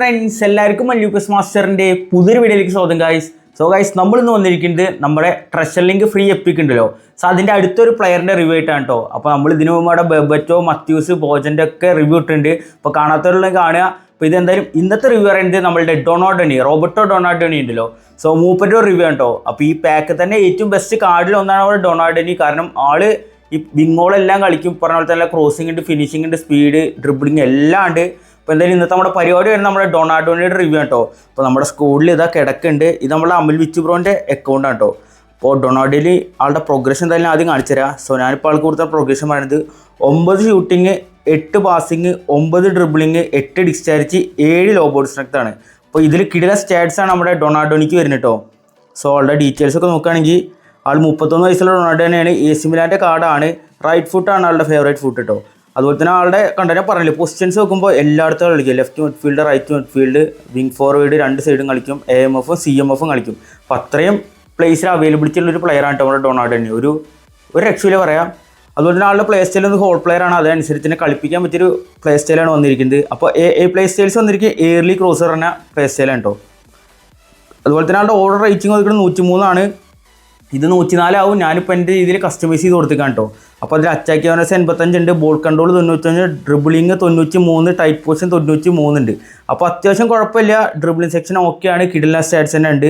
Friends, എല്ലാവർക്കും മല്യൂക്കസ് മാസ്റ്ററിൻ്റെ പുതിയൊരു വീഡിയോയിലേക്ക് സ്വാഗതം ഗൈസ്. ഗൈസ്, നമ്മളിന്ന് വന്നിരിക്കുന്നത് നമ്മുടെ ട്രഷർ ലിങ്ക് ഫ്രീ എപ്പിക് ഉണ്ടല്ലോ. അതിൻ്റെ അടുത്തൊരു പ്ലെയറിൻ്റെ റിവ്യൂ ആയിട്ടാണ് കേട്ടോ. അപ്പോൾ നമ്മൾ ഇതിനു മുമ്പ് അവിടെ ബെബറ്റോ, മത്യൂസ്, ബോജൻ്റെ ഒക്കെ റിവ്യൂ ഇട്ടിട്ടുണ്ട്. അപ്പോൾ കാണാത്തവരുള്ള കാണുക. അപ്പോൾ ഇതെന്തായാലും ഇന്നത്തെ റിവ്യൂ പറയുന്നത് നമ്മളുടെ ഡൊണാൾഡോണി, റോബർട്ടോ ഡൊണാൾഡോണി ഉണ്ടല്ലോ. മൂപ്പൻ്റെ ഒരു റിവ്യൂ ആണ് കേട്ടോ. അപ്പോൾ ഈ പാക്ക് തന്നെ ഏറ്റവും ബെസ്റ്റ് കാർഡിൽ ഒന്നാണ് അവിടെ ഡൊണാൾഡോണി. കാരണം ആള് ഈ വിങ്ങോളെല്ലാം കളിക്കും. പറഞ്ഞ പോലെ തന്നെ ക്രോസിംഗ് ഉണ്ട്, ഫിനിഷിംഗ് ഉണ്ട്, സ്പീഡ്, ഡ്രിബിളിങ് എല്ലാം ഉണ്ട്. അപ്പോൾ എന്തായാലും ഇന്നത്തെ നമ്മുടെ പരിപാടി വരുന്നത് നമ്മുടെ ഡൊണാൾഡോണിയുടെ റിവ്യൂ കേട്ടോ. അപ്പോൾ നമ്മുടെ സ്കൂളിൽ ഇതാ കിടക്കുന്നുണ്ട്. ഇത് നമ്മുടെ അമിൽ വിച്ച് ബ്രോൻ്റെ അക്കൗണ്ടാണ് കേട്ടോ. അപ്പോൾ ഡൊണാൾഡോയിൽ ആളുടെ പ്രോഗ്രഷൻ എന്തായാലും ആദ്യം കാണിച്ചു തരാം. ഞാനിപ്പോൾ ആൾക്ക് കൊടുത്ത പ്രോഗ്രഷൻ പറയുന്നത് 9 shooting, 8 passing, 9 dribbling, 8 discharge, 7 low body strength ആണ്. അപ്പോൾ ഇതിൽ കിടില സ്റ്റാറ്റ്സ് ആണ് നമ്മുടെ ഡൊണാൾഡോണിക്ക് വരുന്നത് കേട്ടോ. ആളുടെ ഡീറ്റെയിൽസ് ഒക്കെ നോക്കുകയാണെങ്കിൽ ആൾ 31 വയസ്സുള്ള ഡൊണാൾഡോണിയാണ്. AC മിലാൻ്റെ കാർഡാണ്. റൈറ്റ് ഫുട്ടാണ് ആളുടെ ഫേവറേറ്റ് ഫുട്ട് കേട്ടോ. അതുപോലെ തന്നെ ആളുടെ കണ്ടനെ പറഞ്ഞില്ലേ, പൊസിഷൻസ് നോക്കുമ്പോൾ എല്ലായിടത്തും കളിക്കും. Left midfield, right midfield, wing forward, 2 സൈഡും കളിക്കും. AMFും CMFും കളിക്കും. അപ്പോൾ അത്രയും പ്ലേസിൽ അവൈലബിലിറ്റി ഉള്ളൊരു പ്ലെയറാണ് നമ്മുടെ ഡൊണാൾഡോണി. ഒരു രക്ഷയില്ല പറയാം. അതുപോലെ തന്നെ ആളുടെ പ്ലേ സ്റ്റൈൽ ഒന്ന് ഹോൾ പ്ലെയർ ആണ്. അതനുസരിച്ച് തന്നെ കളിപ്പിക്കാൻ പറ്റിയൊരു പ്ലേ സ്റ്റൈലാണ് വന്നിരിക്കുന്നത്. അപ്പോൾ പ്ലേ സ്റ്റൈൽസ് വന്നിരിക്കുന്നത് എയർലി ക്രോസർ എന്ന പ്ലേ സ്റ്റൈലാണ് കേട്ടോ. അതുപോലെ തന്നെ ആളുടെ ഓർഡർ റേറ്റിംഗ് വന്നിരിക്കുന്നത് 103 ഇത് 104 ആവും. ഞാനിപ്പോൾ എൻ്റെ രീതിയിൽ കസ്റ്റമൈസ് ചെയ്ത് കൊടുത്തിരിക്കാം കേട്ടോ. അപ്പോൾ അതിൽ അറ്റാക്ക് അവനസ് 85 ഉണ്ട്, ball control 95, dribbling 93, tight position 93 ഉണ്ട്. അപ്പോൾ അത്യാവശ്യം കുഴപ്പമില്ല. ഡ്രിബിളിങ് സെക്ഷൻ ഓക്കെയാണ്. കിഡില സ്റ്റാറ്റ്സ് തന്നെ ഉണ്ട്.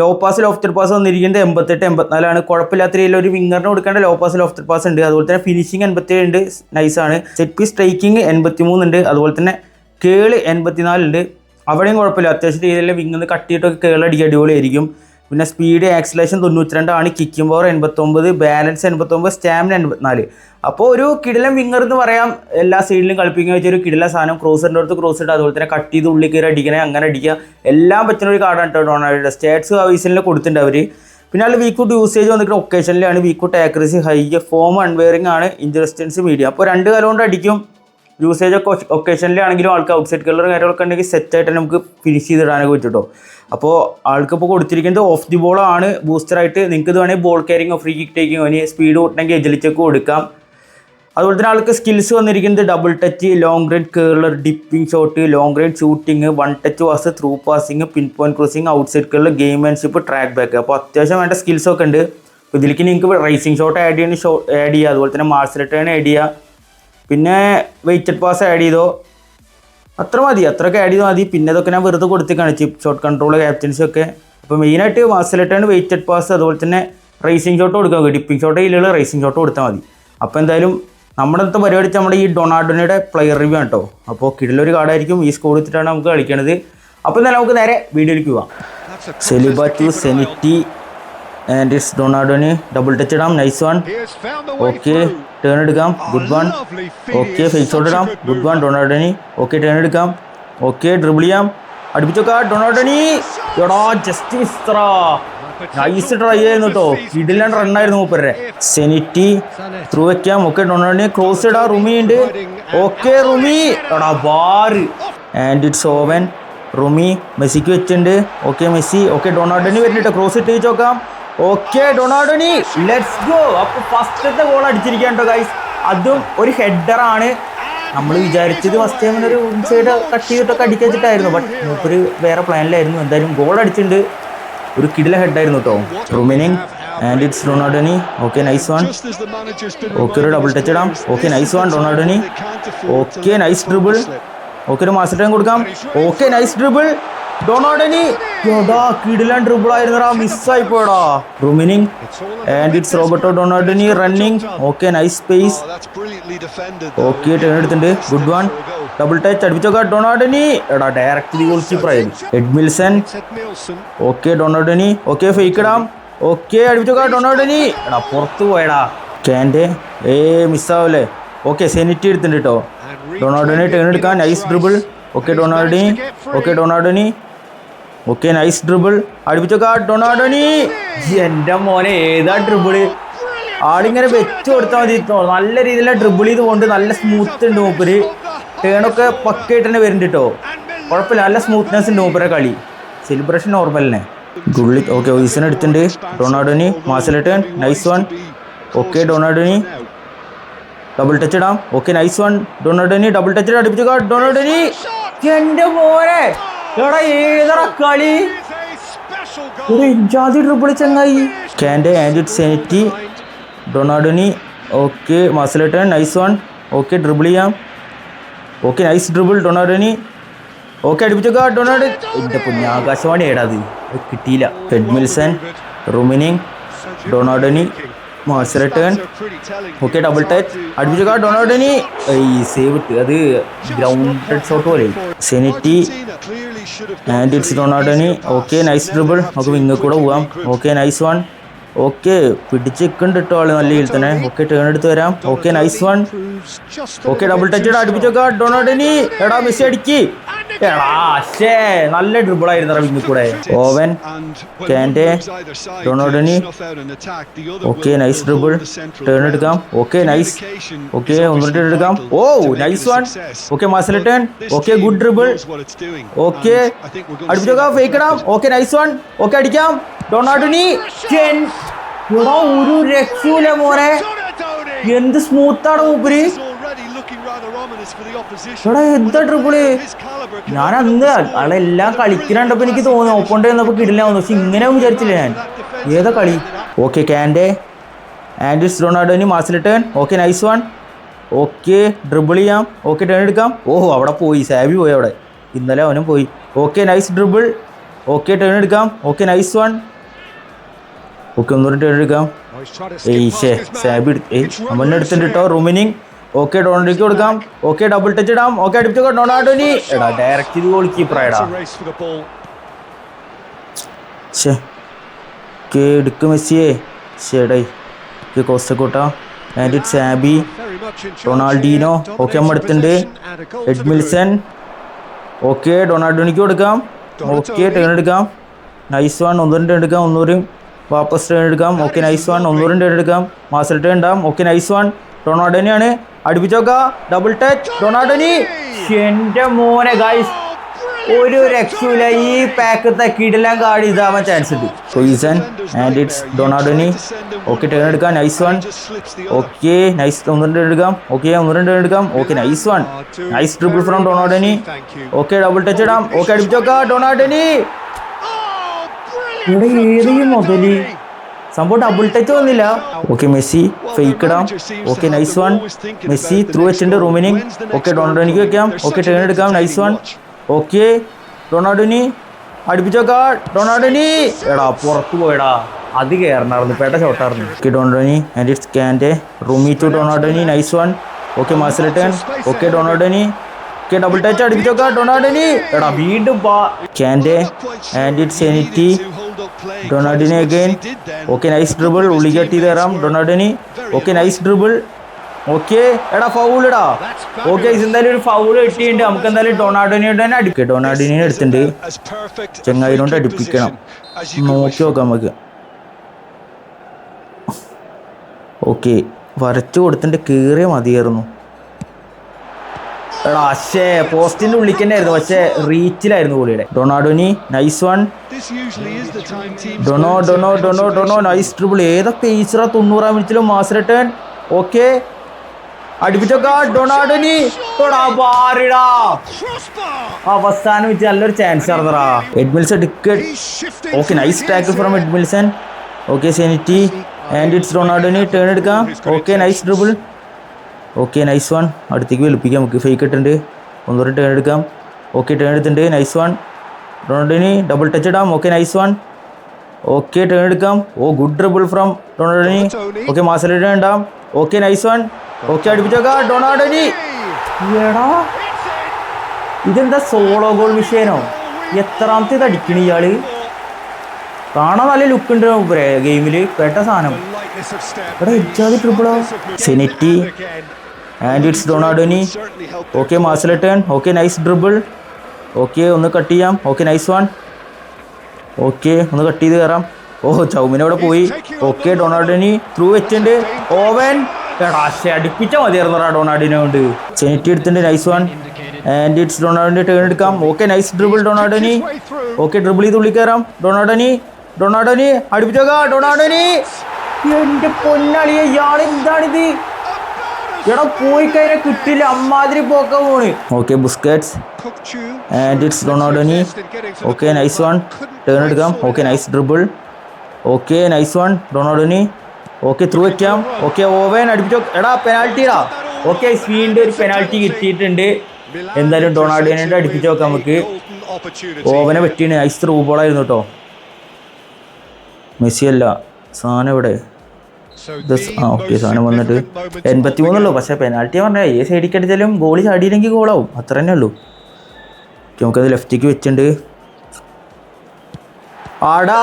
ലോ പാസ്, ലോഫ്റ്റഡ് പാസ് വന്നിരിക്കുന്നത് 88, 84 ആണ്. കുഴപ്പമില്ലാത്ത രീതിയിൽ ഒരു വിങ്ങറിന് കൊടുക്കേണ്ട ലോ പാസ്, ലോഫ്റ്റഡ് പാസ് ഉണ്ട്. അതുപോലെ തന്നെ ഫിനിഷിങ് 87 ഉണ്ട്, നൈസാണ്. സെറ്റ് പീസ് സ്ട്രൈക്കിങ് 83 ഉണ്ട്. അതുപോലെ തന്നെ കേള് 84 ഉണ്ട്. അവിടെയും കുഴപ്പമില്ല. അത്യാവശ്യം രീതിയിൽ വിങ്ങിന്ന് കട്ടിയിട്ടൊക്കെ കേളടിക്കുക അടിപൊളിയായിരിക്കും. പിന്നെ സ്പീഡ്, ആക്സിലേഷൻ 92 ആണ്. Kicking power 89, balance 89, stamina 84. അപ്പോൾ ഒരു കിടിലൻ വിങ്ങർ എന്ന് പറയാം. എല്ലാ സൈഡിലും കളിപ്പിക്കാൻ വെച്ചൊരു കിടില സാധനം. ക്രോസറിൻ്റെ അടുത്ത് ക്രോസ് ഇട്ട്, അതുപോലെ തന്നെ കട്ട് ചെയ്ത് ഉള്ളിൽ കയറി അടിക്കണേ, അങ്ങനെ അടിക്കുക, എല്ലാം പറ്റുന്ന ഒരു കാർഡാണ് കേട്ടോ ഡൊണാൾഡോയുടെ. സ്റ്റാറ്റ്സ് ആവശ്യത്തിൽ കൊടുത്തിട്ടുണ്ട് അവർ. പിന്നെ അതിൽ വീക്ക്ഔട്ട് യൂസേജ് വന്നിട്ട് ഒക്കേഷനിലാണ്. വീക്ക്ഔട്ട് ആക്യുറസി ഹൈ, ഫോം അൺവെയറിംഗ് ആണ്, ഇൻജറസ്റ്റൻസ് മീഡിയം. അപ്പോൾ 2 കാലം കൊണ്ട് അടിക്കും. യൂസേജ് ഒക്കെ ഒക്കേഷനിലാണെങ്കിലും ആൾക്ക് ഔട്ട്സൈഡ് കളർ കാര്യങ്ങളൊക്കെ ഉണ്ടെങ്കിൽ സെറ്റായിട്ട് നമുക്ക് ഫിനിഷ് ചെയ്തിടാനൊക്കെ പറ്റും. അപ്പോൾ ആൾക്കിപ്പോൾ കൊടുത്തിരിക്കുന്നത് ഓഫ് ദി ബോളാണ് ബൂസ്റ്ററായിട്ട്. നിങ്ങൾക്ക് ഇത് വേണമെങ്കിൽ ബോൾ ക്യാരിങ്ങോ ഫ്രീ കിക്ക് ടേക്കിങ്ങോ ഇനി സ്പീഡ് കൂട്ടണമെങ്കിൽ എജലിച്ചൊക്കെ കൊടുക്കാം. അതുപോലെ തന്നെ ആൾക്ക് സ്കിൽസ് വന്നിരിക്കുന്നത് double touch, long range curler, dipping shot, long range shooting, 1 touch pass, through passing, pinpoint crossing, outside curler, gamesmanship, track back. അപ്പോൾ അത്യാവശ്യം വേണ്ട സ്കിൽസൊക്കെ ഉണ്ട്. അപ്പോൾ ഇതിലേക്ക് നിങ്ങൾക്ക് റേസിംഗ് ഷോട്ട് ആഡ് ചെയ്യുക. അതുപോലെ തന്നെ മാർസ് റിട്ടേൺ ആഡ് ചെയ്യുക. പിന്നെ വെയിറ്റഡ് പാസ് ആഡ് ചെയ്തോ, അത്ര മതി. അത്രയൊക്കെ ആഡ് ചെയ്താൽ മതി. പിന്നെ അതൊക്കെ ഞാൻ വെറുതെ കൊടുത്തേക്കാണ്, ചിപ്പ് ഷോട്ട് കൺട്രോൾ, ക്യാപ്റ്റൻസി ഒക്കെ. അപ്പോൾ മെയിനായിട്ട് മാർസ് റിട്ടേൺ, വെയിറ്റഡ് പാസ്, അതുപോലെ തന്നെ റേസിംഗ് ഷോട്ട് കൊടുക്കുക. ഡിപ്പിംഗ് ഷോട്ട് ഇല്ലുള്ള റേസിംഗ് ഷോട്ട് കൊടുത്താൽ മതി. അപ്പോൾ എന്തായാലും നമ്മുടെ അടുത്ത പരിപാടി നമ്മുടെ ഈ ഡൊണാൾഡോണിയുടെ പ്ലെയർ റിവ്യൂ ആണ് കേട്ടോ. അപ്പോൾ കിടിലൊരു കാർഡായിരിക്കും. ഈ സ്കോർ എടുത്തിട്ടാണ് നമുക്ക് കളിക്കണത്. അപ്പോൾ എന്തായാലും നമുക്ക് നേരെ വീഡിയോയിലേക്ക് പോവാം. സെലിബാറ്റു, സെനിറ്റി ആൻഡ് ഇറ്റ്സ് ഡൊണാൾഡോണി. ഡബിൾ ടച്ച് ഇടാം, നൈസ് വൺ. ഓക്കെ, ടേൺ എടുക്കാം, good one. Okay, fake shot ഇടാം, good one Donadoni. Okay, turn എടുക്കാം. ഓക്കെ, ഡ്രിബിൾ ചെയ്യാം, അടുപ്പിച്ചോക്കാ ഡൊണാൾഡോണി. എടാ ജസ്റ്റ് മിസ്റാ, നൈസ് ട്രൈ ആയിരുന്നു കേട്ടോ. കിടിലൻ റണ്ണായിരുന്നു മൂപ്പരെ. സെനിറ്റി ത്രൂ വെക്കാം. ഓക്കെ, ഡൊണാൾഡോണി ക്രോസ് ഇടാം, റുമി ഉണ്ട്. ഓക്കെ, റുമി എടാ ബാറ്. And it's Owen. റുമി മെസ്സിക്ക് വെച്ചിട്ടുണ്ട്. Okay, Messi. ഓക്കെ, ഡൊണാൾഡോണി വരുന്നുണ്ട്, ക്രോസ് ഇട്ട് വെച്ചോക്കാം. Okay, Donadoni let's go. അപ്പോൾ ഫസ്റ്റത്തെ ഗോൾ അടിച്ചിരിക്കുകയാണ് കേട്ടോ ഗൈസ്. അതും ഒരു ഹെഡറാണ്. നമ്മൾ വിചാരിച്ചത് ഫസ്റ്റ് ടൈമിന് ഒരു സൈഡ് കട്ട് ചെയ്തിട്ടൊക്കെ അടിക്കാൻ വെച്ചിട്ടായിരുന്നു. ബട്ട് മൂപ്പര് വേറെ പ്ലാനിലായിരുന്നു. എന്തായാലും ഗോൾ അടിച്ചിട്ടുണ്ട്. ഒരു കിടില ഹെഡായിരുന്നു കേട്ടോ. Rummenigge and it's Donadoni. Okay, nice one. Okay, ഒരു ഡബിൾ ടച്ച് ഇടാം. Okay, nice one Donadoni. Okay, nice dribble. Okay, ഒരു മാസ്റ്റർ ടൈം കൊടുക്കാം. Okay, nice dribble Donadoni. എടാ കിടിലൻ ഡ്രിബിൾ ആയിരുന്നടാ, മിസ്സായി പോയടാ. Rummenigge and it's Roberto Donadoni running. Okay, nice space. Okay, turn എടുത്തിട്ടുണ്ട്, ഗുഡ് വൺ. ഡബിൾ ടച്ച് അടുപ്പിച്ചോക്കാ ഡൊണാൾഡോണി. എടാ ഡയറക്റ്റ് ഗോൾ കീപ്പർ ആയിരുന്നു Edmilson. Okay, Donadoni. Okay, fake ഇടാം. ഓക്കെ, അടുപ്പിച്ചോക്കാ ഡൊണാൾഡോനി. എടാ പുറത്ത് പോയടാ. ക്യാൻ്റെ മിസ്സാവല്ലേ. ഓക്കെ, സെനിറ്റി എടുത്തിട്ടുണ്ട് കേട്ടോ. ഡൊണാൾഡോനി ടേൺ എടുക്കാൻ, nice dribble. Okay, ഡൊണാൾഡോനി. Okay, ഡൊണാൾഡോനി. Okay, nice dribble. അടുപ്പിച്ചോക്കാ ഡൊണാൾഡോനി. എൻ്റെ മോനെ ഏതാ ഡ്രിബിള്. ആളിങ്ങനെ വെച്ച് കൊടുത്താൽ മതി. നല്ല രീതിയിലുള്ള ഡ്രിബിൾ ചെയ്തുകൊണ്ട് നല്ല സ്മൂത്ത് ഉണ്ട് മൂപ്പര്. ടേണൊക്കെ പക്കയായിട്ട് തന്നെ വരുന്നുണ്ട് കേട്ടോ. കുഴപ്പമില്ല, നല്ല സ്മൂത്ത്നെസ് ഉണ്ട് മൂപ്പരെ കളി. സെലിബ്രേഷൻ നോർമലിനെ ഗുള്ളി. ഓക്കെ, ഓയിസൺ എടുത്തിട്ടുണ്ട്. Donadoni Marseille turn, nice one. Okay, Donadoni double touch ഇടാം. Okay, nice one ഡൊണാൾഡോനി. Double touch അടുപ്പിച്ചു ഡൊണാൾഡോനി. എന്റെ മോനെ എടാ ഏതറ കളി ജാതി ട്രിപ്പിൾ ചങ്ങായി. Kante and it സെനിറ്റി ഡൊണാഡോനി. Okay മാസലേട്ടൻ nice one. Okay dribble ചെയ്യാം. Okay nice dribble ഡൊണാഡോനി. Okay അടുപ്പിച്ചോക്കാ Donald. എൻ്റെ കുഞ്ഞ് ആകാശവാണി ഏടാത് കിട്ടിയില്ല. എഡ്മിൽസൺ റുമിനിങ് ഡൊണാൾഡോനി മാസലേട്ടൻ. ഓക്കെ ഡബിൾ ടച്ച് അടുപ്പിച്ചോക്കാ ഡൊണാൾഡോനി. ഈ സേവ് ഇട്ട് അത് ഗ്രൗണ്ടഡ് ഷോട്ട് പോലെ. സെനിറ്റി and it's ഡൊണാൾഡോനി. Okay nice dribble. നമുക്ക് വിങ്ങ് കൂടെ പോവാം. Okay nice one. ഓക്കെ പിടിച്ചിട്ടുണ്ട് കേട്ടോ ആള് നല്ല രീതിയിൽ തന്നെ. ഓക്കെ ടേൺ എടുത്ത് വരാം. Okay nice one. Okay double touch ഇടാ അടുപ്പിച്ചോക്കാ ഡൊണാൾഡോനി. എടാ മെസ്സി അടിക്ക്. എടാ ശേ നല്ല ഡ്രിബിൾ ആയിരുന്നു വിങ്ങിൽ കൂടെ. Owen Kante Donadoni. Okay nice dribble turn എടുക്കാം. Okay nice. ഓക്കെ ഒന്നുകൂടി ടേൺ എടുക്കാം. Oh nice one. ഓക്കെ മാസലേട്ടൻ. Okay good dribble. ഓക്കെ അടുപ്പിച്ചോക്കാ ഫേക്ക് ഇടാം. Okay nice one. ഓക്കെ അടിക്കാം ഡൊണാൾഡോനി. ഒരു രക്ഷൂല മോനെ എന്ത് സ്മൂത്താണ് മൂപ്പര്. എടാ എന്താ ട്രിപ്പിള്. ഞാൻ അന്ന് ആളെല്ലാം കളിക്കുന്നുണ്ടപ്പോ എനിക്ക് തോന്നുന്നു ഓപ്പൺ വന്നപ്പോ കിടില്ല തോന്നുന്നു. പക്ഷെ ഇങ്ങനെ വിചാരിച്ചില്ല ഞാൻ. ഏതാ കളി. Okay Kante and it's Donadoni മാസലേട്ടൻ. Okay nice one. Okay dribble ചെയ്യാം. ഓക്കെ ടേൺ എടുക്കാം. ഓഹോ അവിടെ പോയി സാബി പോയി അവിടെ. ഇന്നലെ അവനും പോയി. Okay nice dribble. Okay turn എടുക്കാം. Okay nice one. ഓക്കെ ഒന്നുകൂടി ടേൺ എടുക്കാം. സാബി അവനെ എടുത്തിട്ട് കേട്ടോ റുമിനിങ്. ഓക്കെ ഡൊണാൾഡോനിക്ക് കൊടുക്കാം. ഓക്കെ ഡബിൾ ടച്ച് ഇടാം. ഓക്കെ അടിപ്പിച്ചോ ഡൊണാൾഡോനി. എടാ ഡയറക്റ്റ് ഇത് ഗോൾ കീപ്പറായിടാ. എടുക്കും മെസ്സിയെ. ശേടേ Costacurta and it Xabi Ronaldinho. Okay അമ്മ എടുത്തിട്ടുണ്ട്. എഡ്മിൽസൺ. ഓക്കെ ഡൊണാൾഡോനിക്ക് കൊടുക്കാം. ഓക്കെ ടേൺ എടുക്കാം. Nice one. ഒന്നുകൂടി ടേൺ എടുക്കാം. ഒന്നുകൂടി വാപ്പസ് ടേൺ എടുക്കാം. Okay nice one. ഒന്നുകൂടി ടേൺ എടുക്കാം. മാസൽ ടേൺ ഉണ്ടാവും. Okay nice one. റൊണാൾഡോനിയാണ് അടുപ്പിച്ചോക്കാ ഡബിൾ ടച്ച് ഡൊണാൾഡോനി. എൻ്റെ മോനെ ഗൈസ് ഒരു രക്ഷയില്ല. ഈ പാക്കത്തെ കിടിലം കാർഡ് ഇതാവാൻ ചാൻസ് ഉണ്ട്. പൊയ്സൺ ആൻഡ് ഇറ്റ്സ് ഡൊണാൾഡോനി. ഓക്കെ ടേൺ എടുക്കാം. Nice one. Okay nice. ഒന്നുകൂടി ടേൺ എടുക്കാം. ഓക്കെ ഒന്നുകൂടി ടേൺ എടുക്കാം. Okay nice one. Nice triple from ഡൊണാൾഡോനി. Okay double touch ഇടാം. ഓക്കെ അടുപ്പിച്ചോക്കാ ഡൊണാൾഡോനി. ഇവിടെ ഏതെങ്കിലും മുതല് സംഭവം ഡബിൾ ടച്ച് വന്നില്ല. ഓക്കെ മെസ്സി ഫേക്ക് ഇടാം. Okay nice one. Messi through വെച്ചിട്ടുണ്ട് റൂമിനിങ്. ഓക്കെ ഡൊണാൾഡോനിക്ക് വെക്കാം. ഓക്കെ ടേൺ എടുക്കാം. Nice one. ഓക്കെ ഡൊണാൾഡോനി അടുപ്പിച്ചോക്കാ ഡൊണാൾഡോനി. എടാ പുറത്ത് പോയടാ. അത് കയറണമായിരുന്നു പേട്ട ഷോട്ടായിരുന്നു. Okay Ronaldinho and it's Kante റൂമി to Ronaldinho. Nice one. Okay മാസലേട്ടൻ. ഓക്കെ ഡൊണാൾഡോനി. ഓക്കെ ഡബിൾ ടച്ച് അടുപ്പിച്ചോക്കാ ഡൊണാൾഡോനി. എടാ വീണ്ടും കാൻഡെ ആൻഡ് ഇറ്റ്സ് സെനിറ്റി Ronaldinho again. Okay nice dribble. ഉള്ളി കട്ട് ചെയ്ത് തരാം Ronaldinho. Okay nice dribble. Okay എടാ ഫൗൾ ഇടാ. ഓക്കെ എന്തായാലും ഒരു ഫൗൾ കിട്ടിയിട്ടുണ്ട്. നമുക്ക് എന്തായാലും ഡൊണാൾഡോനിയോട് തന്നെ അടിക്കുക. ഡൊണാൾഡോനിയെ എടുത്തിട്ടുണ്ട്. ചെങ്ങായിനോണ്ട് അടുപ്പിക്കണം. നോക്കി നോക്കാം നമുക്ക്. ഓക്കെ വരച്ചു കൊടുത്തിട്ട് കയറിയ മതിയായിരുന്നു. എടാ പക്ഷേ പോസ്റ്റിന്റെ ഉള്ളിൽ തന്നെ ആയിരുന്നു. പക്ഷേ റീച്ചിലായിരുന്നു കൂടിയുടെ. ഡൊണാൾഡോനി നൈസ് വൺ. ഡൊണോ നൈസ് ട്രിബിൾ. ഏതാ പേസറാ 90-ാം മിനിറ്റിലും മാസലേട്ടൻ. ഓക്കെ അടുപ്പിച്ചോക്കാ ഡൊണാൾഡോനി. അവസാനം വെച്ച് നല്ലൊരു ചാൻസ് ആയിരുന്നറാ. Edmilson ticket. Okay nice tackle from Edmilson. Okay സെനിറ്റി ആൻഡ് ഇറ്റ്സ് ഡൊണാൾഡോനി. ടേൺ എടുക്കാം. Okay nice dribble. Okay nice one. അടുത്തേക്ക് വെളുപ്പിക്കാം നമുക്ക്. ഫേക്ക് ഇട്ടുണ്ട്. ഒന്നുകൂടി ടേൺ എടുക്കാം. ഓക്കെ ടേൺ എടുത്തിട്ടുണ്ട്. Nice one. ഡൊണാൾഡോനി ഡബിൾ ടച്ച് ഇടാം. Okay nice one. Okay turn എടുക്കാം. Oh good dribble from ഡൊണാൾഡോനി. Okay മാസലേട്ടൻ ഉണ്ടാവും. Okay nice one. ഓക്കെ അടുപ്പിച്ചോക്കാ ഡൊണാൾഡോനി. എടാ ഇതെന്താ സോളോ ഗോൾ വിഷയനോ? എത്രാമത്തെ ഇത് അടിക്കണ ഇയാള്? കാണാൻ നല്ല ലുക്ക് ഉണ്ട് ഗെയിമില്. പെട്ട സാധനം. എടാ ഇച്ചാതി ട്രിപ്പിളോ. സെനിറ്റി ആൻഡ് ഇറ്റ്സ് ഡൊണാൾഡോനി. ഓക്കെ മാസലേട്ടൻ. Okay nice dribble. ഓക്കെ ഒന്ന് കട്ട് ചെയ്യാം. Okay nice one. ഓക്കെ ഒന്ന് കട്ട് ചെയ്ത് കയറാം. ഓഹോ ചൗമിനവിടെ പോയി. ഓക്കെ ഡൊണാൾഡോനി ത്രൂ വെച്ചിട്ടുണ്ട്. ഓവൻ. എടാ അടുപ്പിച്ച മതിയായിരുന്നു ഡൊണാൾഡോനെ കൊണ്ട്. സെനിറ്റി എടുത്തിട്ടുണ്ട്. Nice one and it's Ronaldinho. Turn എടുക്കാം. Okay nice dribble Ronaldinho. Okay dribble ചെയ്ത് ഉള്ളിൽ കയറാം. ഡൊണാൾഡോനി അടുപ്പിച്ചോക്കാ ഡൊണാൾഡോനി. എന്റെ പൊന്നളിയ ഇയാൾ എന്താണിത്? എടാ പോയി കഴിഞ്ഞാൽ കിട്ടില്ല, അമ്മാതിരി പോക്ക പോണ്. Okay Busquets and it's Ronaldinho. Okay nice one, turn എടുക്കാം. Okay nice dribble. Okay nice one Ronaldinho. Okay through വയ്ക്കാം. ഓക്കെ ഓവൻ അടുപ്പിച്ചോ. എടാ പെനാൽറ്റിടാ. ഓക്കെ വീണ്ടും ഒരു പെനാൽറ്റി കിട്ടിയിട്ടുണ്ട്. എന്തായാലും റൊണാൾഡോനെ അടുപ്പിച്ച് നോക്കാം നമുക്ക്. ഓവനെ പറ്റിയാണ്. നൈസ് ത്രൂ ബോളായിരുന്നു കേട്ടോ. മെസ്സി അല്ല, സാധനം ഇവിടെ. ഓക്കെ സാധനം വന്നിട്ട് 83 പക്ഷേ പെനാൽറ്റി പറഞ്ഞാൽ ഏത് സൈഡിലേക്ക് അടിച്ചാലും ഗോളി ചാടിയില്ലെങ്കിൽ ഗോളാവും, അത്ര തന്നെ ഉള്ളൂ. നമുക്കത് ലെഫ്റ്റിക്ക് വെച്ചിട്ടുണ്ട്. ആടാ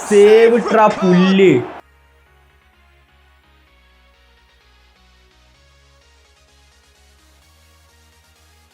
സേവ് ഇട്ടാ പുല്ല്.